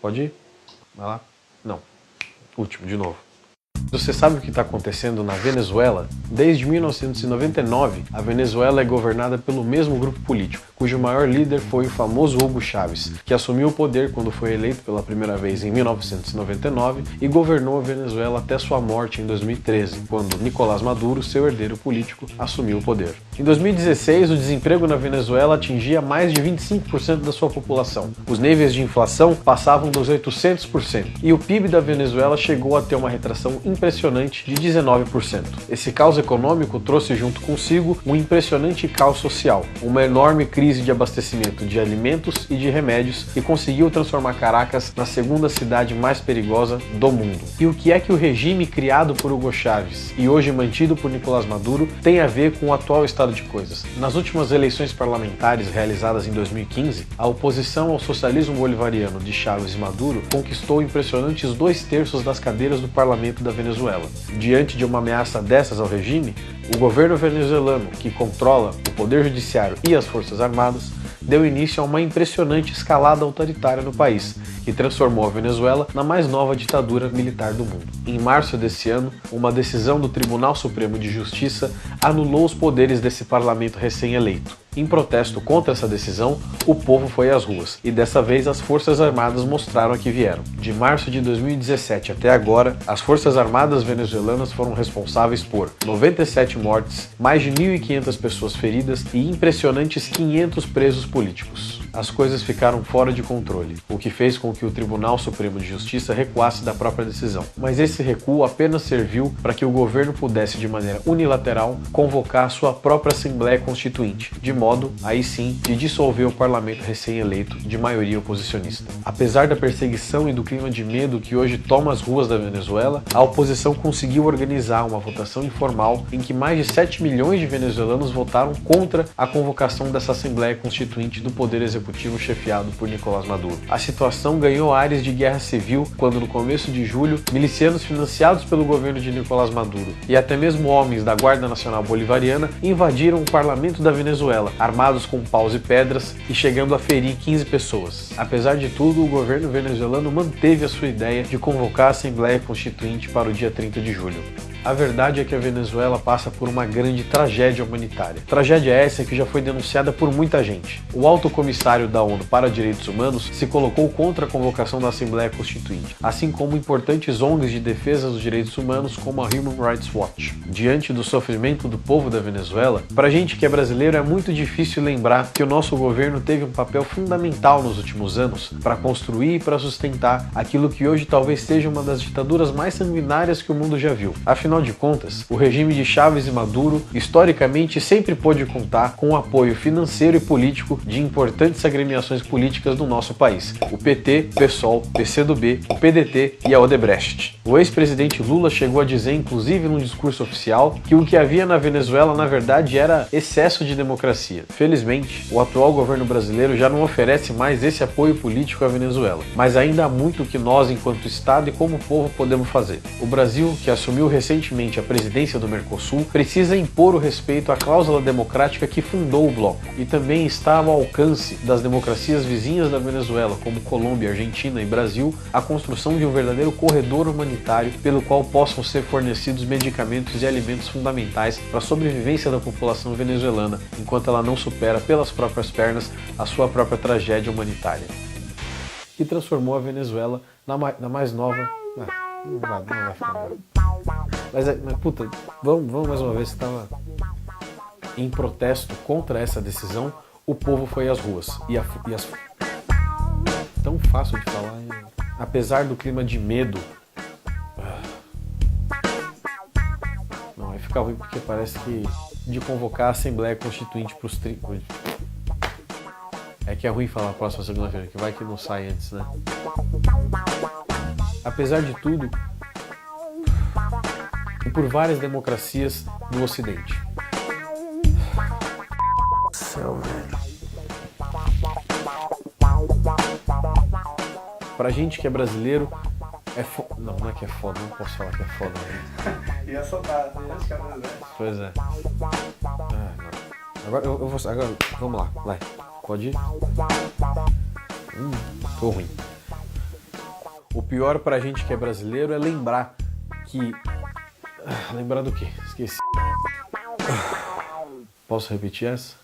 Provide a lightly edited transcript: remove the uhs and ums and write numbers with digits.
Pode ir? Vai lá. Não. Último, de novo. Você sabe o que está acontecendo na Venezuela? Desde 1999, a Venezuela é governada pelo mesmo grupo político, cujo maior líder foi o famoso Hugo Chávez, que assumiu o poder quando foi eleito pela primeira vez em 1999 e governou a Venezuela até sua morte em 2013, quando Nicolás Maduro, seu herdeiro político, assumiu o poder. Em 2016, o desemprego na Venezuela atingia mais de 25% da sua população. Os níveis de inflação passavam dos 800% e o PIB da Venezuela chegou a ter uma retração impressionante de 19%. Esse caos econômico trouxe junto consigo um impressionante caos social, uma enorme crise de abastecimento de alimentos e de remédios que conseguiu transformar Caracas na segunda cidade mais perigosa do mundo. E o que é que o regime criado por Hugo Chávez e hoje mantido por Nicolás Maduro tem a ver com o atual estado de coisas? Nas últimas eleições parlamentares realizadas em 2015, a oposição ao socialismo bolivariano de Chávez e Maduro conquistou impressionantes 2/3 das cadeiras do parlamento da Venezuela. Diante de uma ameaça dessas ao regime, o governo venezuelano, que controla o poder judiciário e as forças armadas, deu início a uma impressionante escalada autoritária no país, que transformou a Venezuela na mais nova ditadura militar do mundo. Em março desse ano, uma decisão do Tribunal Supremo de Justiça anulou os poderes desse parlamento recém-eleito. Em protesto contra essa decisão, o povo foi às ruas, e dessa vez as Forças Armadas mostraram a que vieram. De março de 2017 até agora, as Forças Armadas venezuelanas foram responsáveis por 97 mortes, mais de 1.500 pessoas feridas e impressionantes 500 presos políticos. As coisas ficaram fora de controle, o que fez com que o Tribunal Supremo de Justiça recuasse da própria decisão. Mas esse recuo apenas serviu para que o governo pudesse, de maneira unilateral, convocar sua própria Assembleia Constituinte, de modo, aí sim, de dissolver o parlamento recém-eleito de maioria oposicionista. Apesar da perseguição e do clima de medo que hoje toma as ruas da Venezuela, a oposição conseguiu organizar uma votação informal em que mais de 7 milhões de venezuelanos votaram contra a convocação dessa Assembleia Constituinte do Poder Executivo chefiado por Nicolás Maduro. A situação ganhou ares de guerra civil quando, no começo de julho, milicianos financiados pelo governo de Nicolás Maduro e até mesmo homens da Guarda Nacional Bolivariana invadiram o parlamento da Venezuela, armados com paus e pedras e chegando a ferir 15 pessoas. Apesar de tudo, o governo venezuelano manteve a sua ideia de convocar a Assembleia Constituinte para o dia 30 de julho. A verdade é que a Venezuela passa por uma grande tragédia humanitária. Tragédia essa que já foi denunciada por muita gente. O Alto Comissário da ONU para Direitos Humanos se colocou contra a convocação da Assembleia Constituinte, assim como importantes ONGs de defesa dos direitos humanos como a Human Rights Watch. Diante do sofrimento do povo da Venezuela, pra gente que é brasileiro é muito difícil lembrar que o nosso governo teve um papel fundamental nos últimos anos para construir e para sustentar aquilo que hoje talvez seja uma das ditaduras mais sanguinárias que o mundo já viu. Afinal de contas, o regime de Chávez e Maduro, historicamente, sempre pôde contar com o apoio financeiro e político de importantes agremiações políticas do nosso país: o PT, o PSOL, o PCdoB, o PDT e a Odebrecht. O ex-presidente Lula chegou a dizer, inclusive num discurso oficial, que o que havia na Venezuela, na verdade, era excesso de democracia. Felizmente, o atual governo brasileiro já não oferece mais esse apoio político à Venezuela, mas ainda há muito que nós, enquanto Estado e como povo, podemos fazer. O Brasil, que assumiu recentemente a presidência do Mercosul, precisa impor o respeito à cláusula democrática que fundou o bloco e também está ao alcance das democracias vizinhas da Venezuela, como Colômbia, Argentina e Brasil, a construção de um verdadeiro corredor humanitário pelo qual possam ser fornecidos medicamentos e alimentos fundamentais para a sobrevivência da população venezuelana, enquanto ela não supera pelas próprias pernas a sua própria tragédia humanitária. Que transformou a Venezuela na mais nova... Não vai ficar agora. Mas puta, vamos mais uma vez, que estava em protesto contra essa decisão, o povo foi às ruas. Tão fácil de falar, hein? Apesar do clima de medo. Não, aí fica ruim porque parece que de convocar a Assembleia Constituinte para os 30. É que é ruim falar a próxima segunda-feira, que vai que não sai antes, né? Apesar de tudo, e por várias democracias do Ocidente. Céu, velho. Pra gente que é brasileiro, é foda. Não, não é que é foda, não posso falar que é foda. Né? Ia soltar, acho que é brasileiro. Pois é. Agora eu vou. Agora, vamos lá, vai. Pode ir? Tô ruim. O pior pra gente que é brasileiro é lembrar que... Lembrar do quê? Esqueci. Posso repetir essa?